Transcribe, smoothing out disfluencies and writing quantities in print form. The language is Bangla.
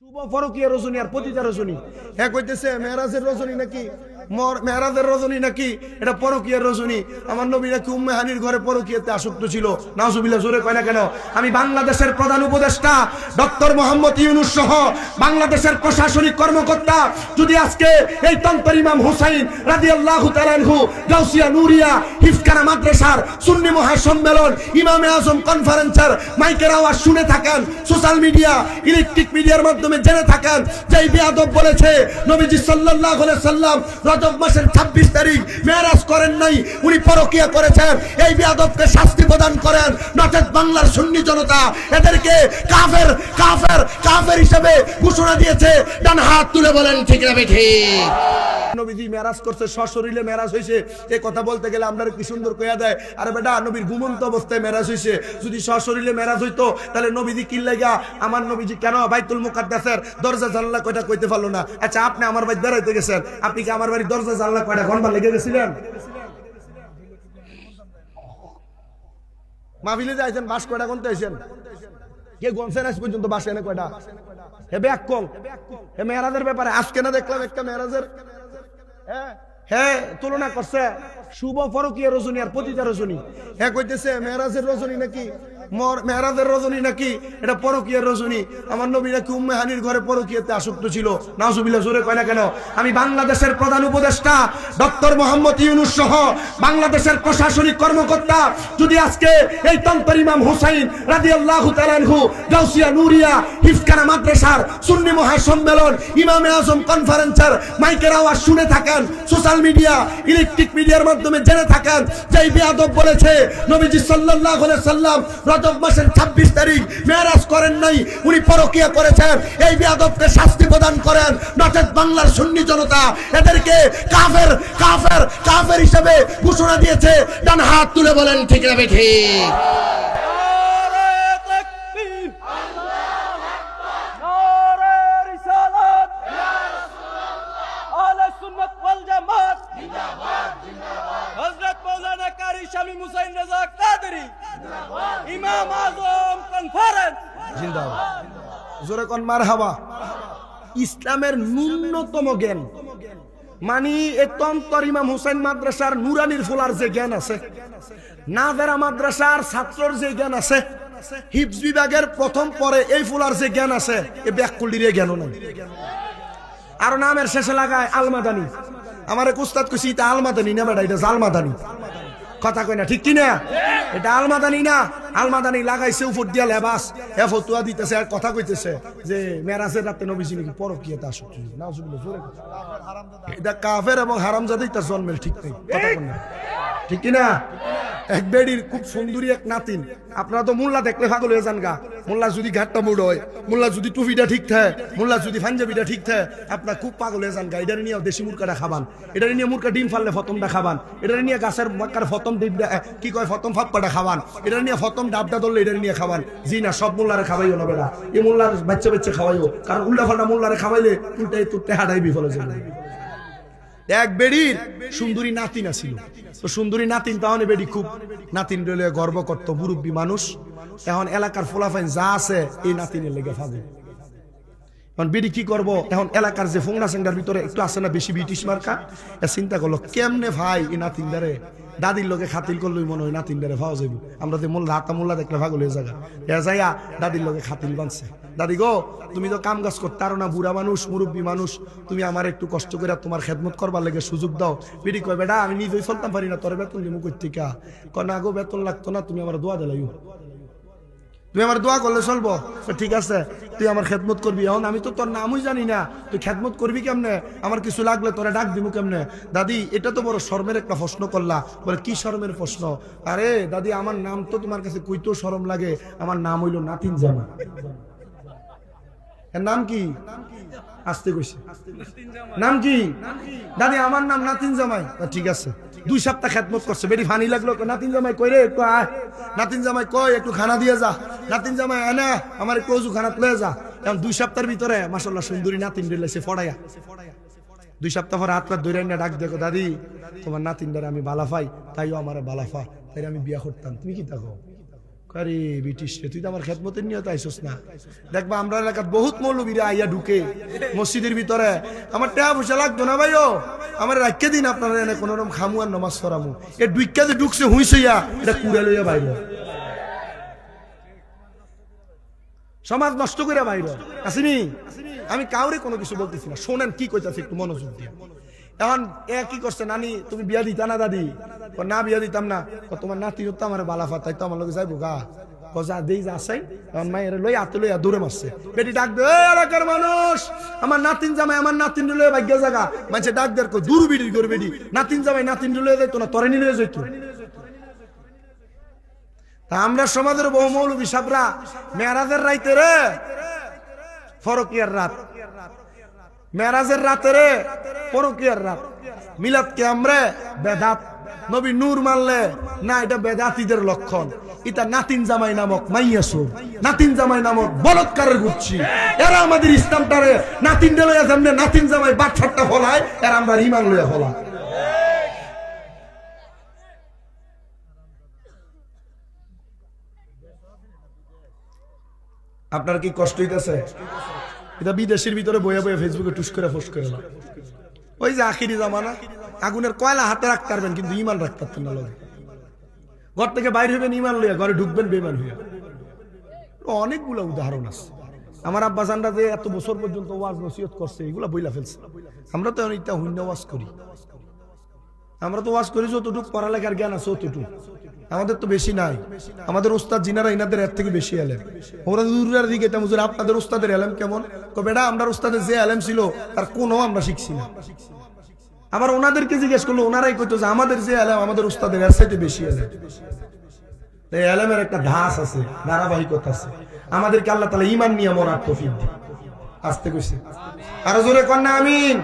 শুভ ফরকিয়া রজনী আর পতিতা রজনী এক হইতেছে মেরাজের রজনী নাকি মেরাজের রজনী নাকি এটা পরকিয়ার রজনী। আমার নবী নাকি উম্মে হানির ঘরে পরকিয়াতে আসক্ত ছিল। নাউজুবিল্লাহ, জোরে কয় না কেন? আমি বাংলাদেশের প্রধান উপদেষ্টা ডক্টর মোহাম্মদ ইউনূস সহ বাংলাদেশের প্রশাসনিক কর্মকর্তা যদি আজকে এই তন্তর ইমাম হুসাইন রাদিয়াল্লাহু তাআলা আনহু গাউসিয়া নূরিয়া হিফখানা মাদ্রাসার সুন্নি মহাসম্মেলন ইমামে আজম কনফারেন্সের মাইকের আওয়াজ শুনে থাকেন, সোশ্যাল মিডিয়া ইলেকট্রিক মিডিয়ার মাধ্যমে জেনে থাকেন যে এই বেয়াদব বলেছে নবীজি সাল্লাল্লাহু আলাইহি সাল্লাম রজব মাসের 26 তারিখ মেরাজ করেন নাই, উনি পরকিয়া করেছেন। এই বেয়াদবকে শাস্তি প্রদান করেন, নচেত বাংলার সুন্নি জনতা এদেরকে কাফের কাফের কাফের হিসেবে ঘোষণা দিয়েছে। ডান হাত তুলে বলেন ঠিক না ঠিক? নবীজি মেরাজ করছে, সশরীরে মেরাজ হইছে, এই কথা বলতে গেলে আমরা কি সুন্দর কইয়া দেয়। আরে বেটা, নবীর ঘুমন্ত অবস্থায় মেরাজ হইছে। যদি সশরীরে মেরাজ হইতো তাহলে নবীজি কি লাগা আমার নবীজি কেন বাইতুল মুকাদ্দাসের দরজা জানলা কয়টা কইতে পারলো না? আচ্ছা, আপনি আমার বাড়ি বেড়াইতে গেছেন, আপনি কি আমার বাড়ির দরজা জানলা কয়টা ঘন্টা লেগে গেছিলেন? মাহফিলে যাইছেন, বাস কয়টা গুনতে আইছেন? কে গুনছেন আজ পর্যন্ত বাস এনে কয়টা? হে ব্যাককল, হে মেরাজের ব্যাপারে আজকে না দেখলাম একটা মেরাজের হ্যাঁ তুলনা করছে শুভ ফরকিয়া রজনী আর পতিতা রজনী। হ্যাঁ কইতেছে মেরাজের রজনী নাকি মেরাজের রজনী নাকি এটা পরকিয়ার রজনী। আমার নবী নাকি উম্মে হানির ঘরে পরকিয়াতে আসক্ত ছিল। নাউজুবিল্লাহ, জোরে কয় না কেন? আমি বাংলাদেশের প্রধান উপদেষ্টা ডক্টর মোহাম্মদ ইউনূস সহ বাংলাদেশের প্রশাসনিক কর্মকর্তা যদি আজকে এই তন্তর ইমাম হুসাইন রাদিয়াল্লাহু তাআলা আনহু গাউসিয়া নূরিয়া হিফখানা মাদ্রাসার সুন্নি মহাসম্মেলন ইমামে আজম কনফারেন্সের মাইকের আওয়াজ শুনে থাকেন, সোশ্যাল মিডিয়া ইলেকট্রিক মিডিয়ার মাধ্যমে জেনে থাকেন যে এই বেয়াদব বলেছে নবীজি সাল্লাল্লাহু আলাইহি সাল্লাম রজব মাসের 26 তারিখ মেরাজ করেন নাই, উনি পরকিয়া করেছেন। এই বেয়াদবকে শাস্তি প্রদান করেন, নচেত বাংলার সুন্নি জনতা এদেরকে কাফের কাফের কাফের হিসেবে ঘোষণা দিয়েছে। ডান হাত তুলে বলেন ঠিক না ঠিক? ইমাম আজম কনফারেন্স জিন্দাবাদ, জোরে কোন মারহাবা। ইসলামের ন্যূনতম জ্ঞান মানি এই তন্তর ইমাম হুসাইন মাদ্রাসার নুরানির ফুলার যে জ্ঞান আছে, নাভেরা মাদ্রাসার ছাত্রর যে জ্ঞান আছে, হিফজ বিভাগের প্রথম পরে এই ফুলার যে জ্ঞান আছে, এই ব্যাকুলির জ্ঞানও নাই। আর নামের শেষে লাগায় আলমাদানি। আমার এক উস্তাদ কইছি এটা আলমাদানি না বেটা, এটা জালমাদানি। কথা কই না, ঠিক কিনা? এটা আলমাদানি না, আলমাদানি লাগাইছে উপর দিয়া লেবাস, এ ফতুয়া দিতেছে আর কথা কইতেছে যে মেরাজের রাতে নবীজি নাকি পরকিয়াতে আসক্ত ছিল। নাউজুবিল্লাহ, জোরে এটা কাফের এবং হারামজাদাই তার জন্মের ঠিক নেই। কথা কই না, ঠিক কিনা? এক বেডির খুব সুন্দরী এক নাতিন, আপনারা তো মোল্লা দেখলে পাগল হয়ে যান গা। মোল্লা যদি ঘাটটা মুড হয়, মোল্লা যদি টুপিটা ঠিক থাকে, মোল্লা যদি পাঞ্জাবিটা ঠিক থাকে, আপনার খুব পাগল হয়ে যান গা। এটা নিয়ে দেশি মুরকাটা খাবান, এটা নিয়ে মুরকা ডিম ফাললে ফতমটা খাবান, এটা নিয়ে গাছের বাক্কার ফতম ডিমটা কি কয় ফতম ফাপ্পাটা খাবান, এটা নিয়ে ফতম ডাবটা ধরলে এটা নিয়ে খাবান। জি না, সব মোল্লারে খাওয়াইও না বেড়া, এই মোল্লার বাচ্চা বাচ্চা খাওয়াইও, কারণ উল্টা ফাল্টা মোল্লারে খাওয়াইলে উল্টাই তুলতে হাঁটাই বিফলে যাবে। এক বেড়ির সুন্দরী নাতিন আছিল, তো সুন্দরী নাতিন তাহলে বেড়ি খুব নাতিন রেলে গর্ব করতো, মুরব্বী মানুষ। এখন এলাকার ফোলাফাইন যা আছে এই নাতিনের লেগে ফাঁদে। এখন বেড়ি কি করবো, এখন এলাকার যে ফোংনা সেন্টার ভিতরে একটু আছে না বেশি ব্রিটিশ মার্কা, চিন্তা করলো কেমনে ভাই এই নাতিনদারে দাদির লোকে খাতিল করলই মনে হয় নাতিনদারে ভাও যাইব। আমরা তো মোল্লা হাতা মোল্লা দেখলে ভাগল হয়ে জায়গা যাইয়া দাদির লোকে খাতিল বানছে। দাদি গো, তুমি তো কাম কাজ করতে পারো না, বুড়া মানুষ মুরব্বী মানুষ, তুমি আমার একটু কষ্ট করে তোমার খেদমত করবার লেগে সুযোগ দাও। বেড়ি কয় বেটা আমি নিজেই চলতাম পারি না, তোর বেতন দিব কর্তিকা। না গো, বেতন লাগতো না, তুমি আমার দোয়া দিলাইও, তুমি আমার দোয়া করলে চলবো। ঠিক আছে, তুই আমার খেদমত করবি। এখন আমি তো তোর নামই জানি না, তুই খেদমত করবি কেমনে, আমার কিছু লাগলে তোরা ডাক দিব কেমনে? দাদি এটা তো বড় শর্মের একটা প্রশ্ন করলা। বলে কি শর্মের প্রশ্ন? আরে দাদি আমার নাম তো তোমার কাছে কইতেও শরম লাগে, আমার নাম হইল নাতিন জামা। এর নাম কি? আসতে কইছে, নাম কি? দাদি আমার নাম নাতিন জামাই। ঠিক আছে, 2 সপ্তাহ খেদমত করছে, বেরি ফানি লাগলো। নাতিন জামাই কই রে, একটু আয়। নাতিন জামাই কই একটু খানা দিয়ে যা। নাতিন জামাই আনা আমার একটু অজু খানা লয়ে যা। এখন 2 সপ্তাহের ভিতরে মাশাআল্লাহ সুন্দরী নাতিন দিলেছে ফড়াইয়া। 2 সপ্তাহ পর হাত পা ধরে না ডাক দেখো, দাদি তোমার নাতিনটারে আমি বালা পাই, তাইও আমার বালা পা, তাই আমি বিয়া করতাম, তুমি কি থাকো? আরে ব্রিটিশ রে, তুই তো আমার খেদমতের নিয়ত আইসস না। দেখবা আমরা এলাকার বহুত মৌলবীরা আইয়া ঢুকে মসজিদের ভিতরে, আমার টাকা পয়সা লাগতো না ভাইও, আমার রাখিয়ে দিন আপনারা এনে কোন রকম খামু আর নমাজ পড়ামু। এ ডুইকা যে ঢুকছে হুইসইয়া এটা কুড়ে লইয়া বাইরে, সমাজ নষ্ট করে বাইরে আসিনি। আমি কাউরে কোনো কিছু বলতেছি না, শোনেন কি কইতাছে একটু মনোযোগ দিয়ে। এখন এ কি করছে, নানি তুমি বিয়া দিতা না দাদি? না বিয়া দিতাম না। তোমার নাতি তো আমার বালা ফাতাই তো আমার লগে যাইবো গা, যা দেই যা আসাই। তখন মায়ের লই হাতে লইয়া দৌড়ে মারছে, বেটি ডাক দে এলাকার মানুষ, আমার নাতিন জামাই আমার নাতিন লইয়া ভাগ্য জায়গা মানুষে ডাক দেয় দূর বিড়ি করে বেটি, নাতিন জামাই নাতিন লইয়া যাইতো না, তরে নিয়ে যাইতো। তা আমরা সমাজের বহু মৌলবী সাবরা মেরাজের রাইতে রে ফরকিয়ার রাত, মেরাজের রাতে রে পরকিয়ার রাত, মিলাদ কে আমরা বেদাত, নবী নূর মানলে না এটা বেদাতীদের লক্ষণ। এটা নাতিন জামাই নামক মাইয়াসুর, নাতিন জামাই নামক বলৎকারের গুচ্ছি, এরা আমাদের ইসলামটারে নাতিন লইয়া সামনে নাতিন জামাই বাচ্চাটা ফলায়, এরা আমরা ইমান লইয়া ফলা। আপনার কি কষ্ট হইতেছে? এটা বিদেশের ভিতরে বইয়া বইয়া ফেসবুকে টুস করে ফোস করে না। ওই যে আখিরি জামানা, আগুনের কয়লা হাতে রাখতে পারবেন কিন্তু ইমান রাখতে পারতেন না লগে। ঘর থেকে বাইরে হইবেন ইমান লইয়া, ঘরে ঢুকবেন বেমান হইয়া। অনেকগুলো উদাহরণ আছে। আমার আব্বা জানরা যে এত বছর পর্যন্ত ওয়াজ নসিহত করছে, এগুলা বইলা ফেলছে। আমরা তো এটা হইনা ওয়াজ করি, আমরা তো ওয়াজ করি যতটুকু পড়ালেখার জ্ঞান আছে ততটুকু, আমাদের তো বেশি নাই। আমাদের উস্তাদ জিনারা ইনাদের এর থেকে বেশি এলেম। ওরা দূরের দিকে এটা মুজুর আপনাদের উস্তাদের এলেম কেমন? বেটা আমরা উস্তাদের যে এলেম ছিল তার কোনো আমরা শিখছি না। আবার ওনাদেরকে জিজ্ঞেস করলো, ওনারাই কইতো যে আমাদের যে এলেম আমাদের উস্তাদের এর চাইতে বেশি এলেম। এই এলেমের একটা ধাস আছে, ধারাবাহিকতা আছে। আমাদেরকে আল্লাহ তাআলা ঈমান নিয়ে মরার তৌফিক দিন। আসতে কইছে, আরো জোরে কর না আমিন।